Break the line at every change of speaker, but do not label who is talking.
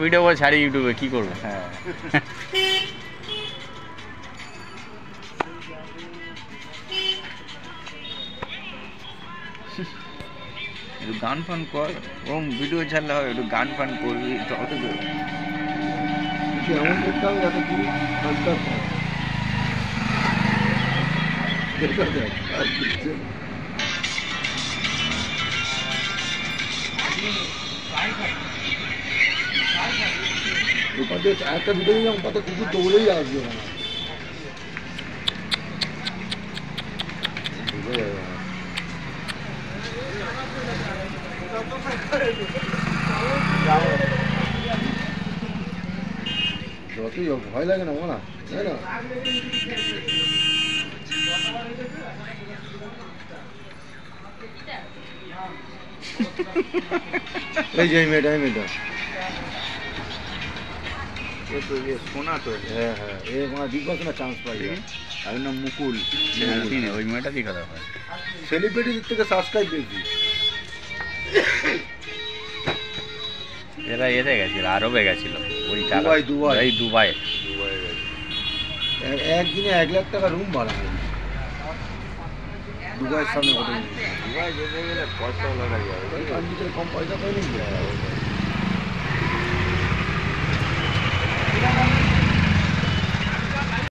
Video করে ছাড়ি ইউটিউবে, কি করবো?
হ্যাঁ একটু গান ফান কর, ওরকম ভিডিও ছাড়লে হবে, একটু গান ফান করবি তত তো
এমন করতে হবে যাতে তুই কাজটা পাস। এটা দেখ, কাজ করছে। ওখান থেকে একটা ভিডিও নিলাম, তাতে কুকুর দৌড়েই আসবে না। যতই হোক ভয় লাগে না না, তাই না? এই যে মেয়েটা, এই মেয়েটা
শোনা তো।
হ্যাঁ হ্যাঁ, এ মানে বিগ বস না চান্স পাই।
আর নাম মুকুল,
ওই মেয়েটা দিয়ে কথা হয়।
সেলিব্রিটির থেকে সাবস্ক্রাইব বেশি।
এরা এতে গেছিল, আরবে গেছিল ওই টাকা।
দুবাই।
এই দুবাই
একদিনে 1 লাখ টাকা রুম ভাড়া হয় দুবাইয়ের সামনে।
দুবাই যেতে গেলে পয়সাও লাগা যাবে,
কম পয়সা পাইনি।